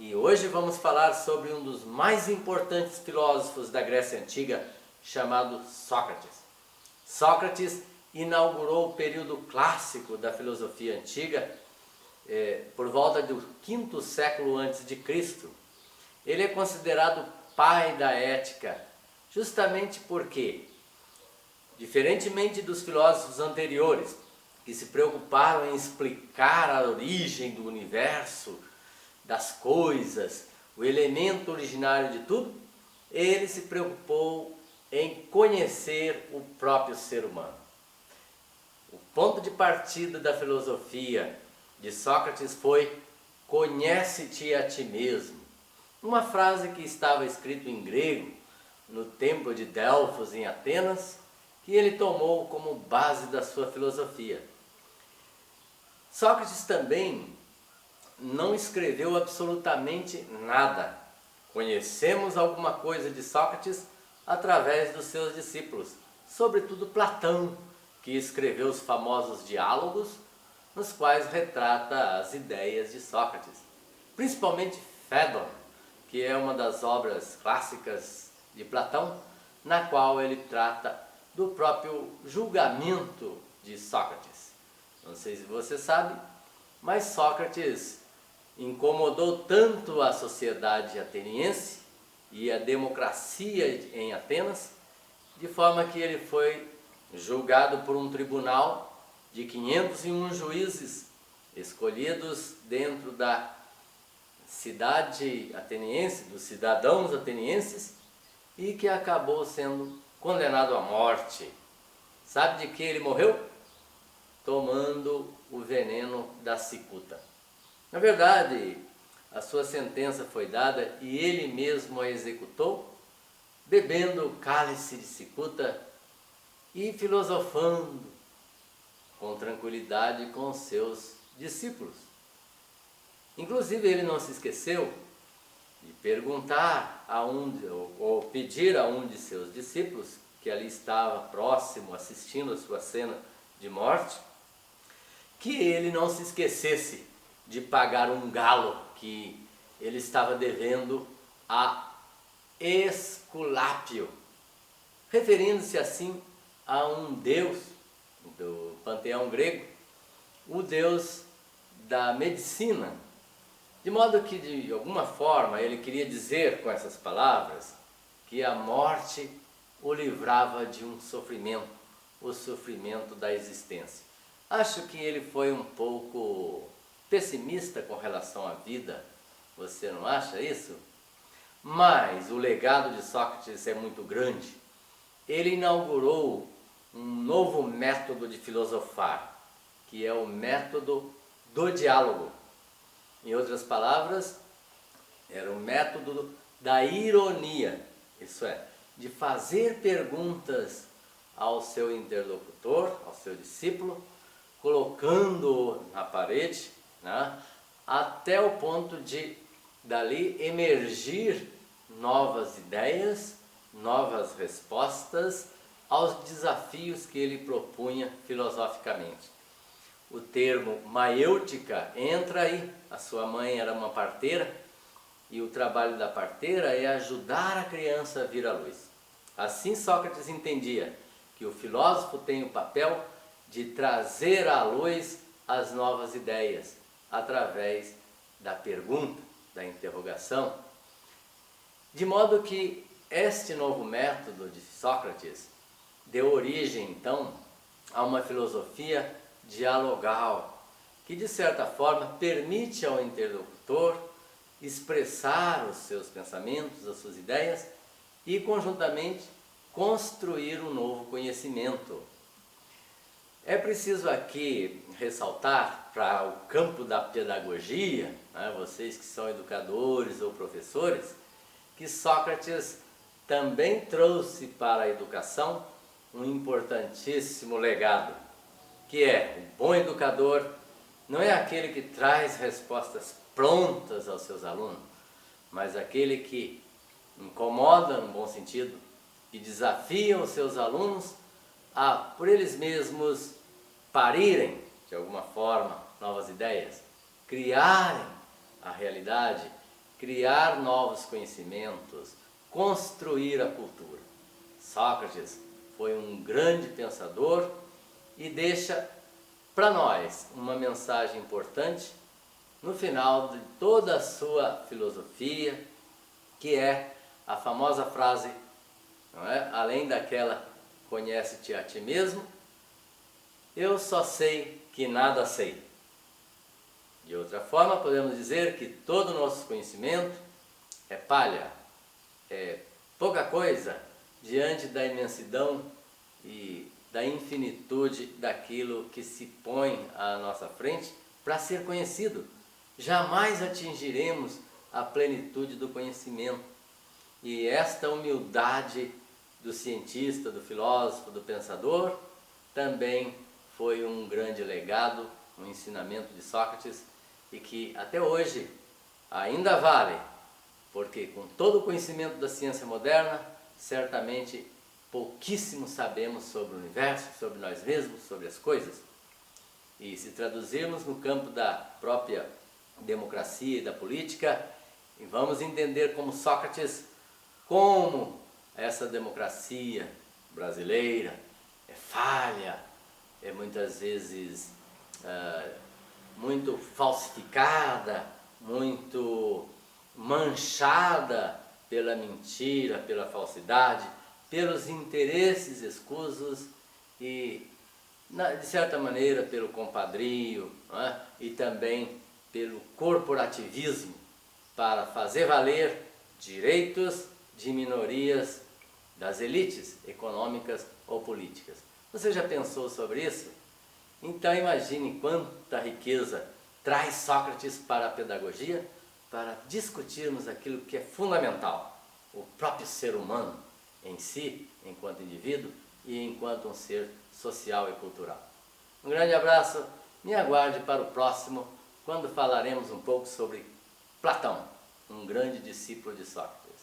E hoje vamos falar sobre um dos mais importantes filósofos da Grécia Antiga, chamado Sócrates. Sócrates inaugurou o período clássico da filosofia antiga por volta do quinto século antes de Cristo. Ele é considerado pai da ética, justamente porque, diferentemente dos filósofos anteriores, que se preocuparam em explicar a origem do universo, das coisas, o elemento originário de tudo, ele se preocupou em conhecer o próprio ser humano. O ponto de partida da filosofia de Sócrates foi: conhece-te a ti mesmo. Uma frase que estava escrita em grego no templo de Delfos, em Atenas, que ele tomou como base da sua filosofia. Sócrates também não escreveu absolutamente nada. Conhecemos alguma coisa de Sócrates através dos seus discípulos, sobretudo Platão, que escreveu os famosos diálogos, nos quais retrata as ideias de Sócrates, principalmente Fédon, que é uma das obras clássicas de Platão, na qual ele trata do próprio julgamento de Sócrates. Não sei se você sabe, mas Sócrates incomodou tanto a sociedade ateniense e a democracia em Atenas, de forma que ele foi julgado por um tribunal de 501 juízes escolhidos dentro da cidade ateniense, dos cidadãos atenienses, e que acabou sendo condenado à morte. Sabe de que ele morreu? Tomando o veneno da cicuta. Na verdade, a sua sentença foi dada e ele mesmo a executou, bebendo o cálice de cicuta e filosofando com tranquilidade com os seus discípulos. Inclusive, ele não se esqueceu de perguntar ou pedir a um de seus discípulos, que ali estava próximo assistindo a sua cena de morte, que ele não se esquecesse de pagar um galo que ele estava devendo a Esculápio, referindo-se assim a um deus do panteão grego, o deus da medicina. De modo que, de alguma forma, ele queria dizer com essas palavras que a morte o livrava de um sofrimento, o sofrimento da existência. Acho que ele foi um pouco pessimista com relação à vida, você não acha isso? Mas o legado de Sócrates é muito grande. Ele inaugurou um novo método de filosofar, que é o método do diálogo. Em outras palavras, era o método da ironia, isso é, de fazer perguntas ao seu interlocutor, ao seu discípulo, colocando-o na parede, até o ponto de dali emergir novas ideias, novas respostas aos desafios que ele propunha filosoficamente. O termo maêutica entra aí. A sua mãe era uma parteira e o trabalho da parteira é ajudar a criança a vir à luz. Assim Sócrates entendia que o filósofo tem o papel de trazer à luz as novas ideias, através da pergunta, da interrogação, de modo que este novo método de Sócrates deu origem, então, a uma filosofia dialogal, que de certa forma permite ao interlocutor expressar os seus pensamentos, as suas ideias e, conjuntamente, construir um novo conhecimento. É preciso aqui ressaltar, para o campo da pedagogia, vocês que são educadores ou professores, que Sócrates também trouxe para a educação um importantíssimo legado, que é: o bom educador não é aquele que traz respostas prontas aos seus alunos, mas aquele que incomoda, no bom sentido, e desafia os seus alunos a, por eles mesmos, parirem, de alguma forma, novas ideias, criarem a realidade criar novos conhecimentos, construir a cultura. Sócrates foi um grande pensador e deixa para nós uma mensagem importante no final de toda a sua filosofia, que é a famosa frase, não é? Além daquela conhece-te a ti mesmo, eu só sei que nada sei. De outra forma, podemos dizer que todo o nosso conhecimento é palha, é pouca coisa diante da imensidão e da infinitude daquilo que se põe à nossa frente para ser conhecido. Jamais atingiremos a plenitude do conhecimento. E esta humildade do cientista, do filósofo, do pensador, também foi um grande legado, um ensinamento de Sócrates, e que até hoje ainda vale, porque com todo o conhecimento da ciência moderna, certamente pouquíssimo sabemos sobre o universo, sobre nós mesmos, sobre as coisas. E se traduzirmos no campo da própria democracia e da política, e vamos entender como Sócrates, como essa democracia brasileira é falha, é muitas vezes muito falsificada, muito manchada pela mentira, pela falsidade, pelos interesses escusos e, de certa maneira, pelo compadrio, não é? E também pelo corporativismo para fazer valer direitos de minorias das elites econômicas ou políticas. Você já pensou sobre isso? Então imagine quanta riqueza traz Sócrates para a pedagogia, para discutirmos aquilo que é fundamental, o próprio ser humano em si, enquanto indivíduo e enquanto um ser social e cultural. Um grande abraço, me aguarde para o próximo, quando falaremos um pouco sobre Platão, um grande discípulo de Sócrates.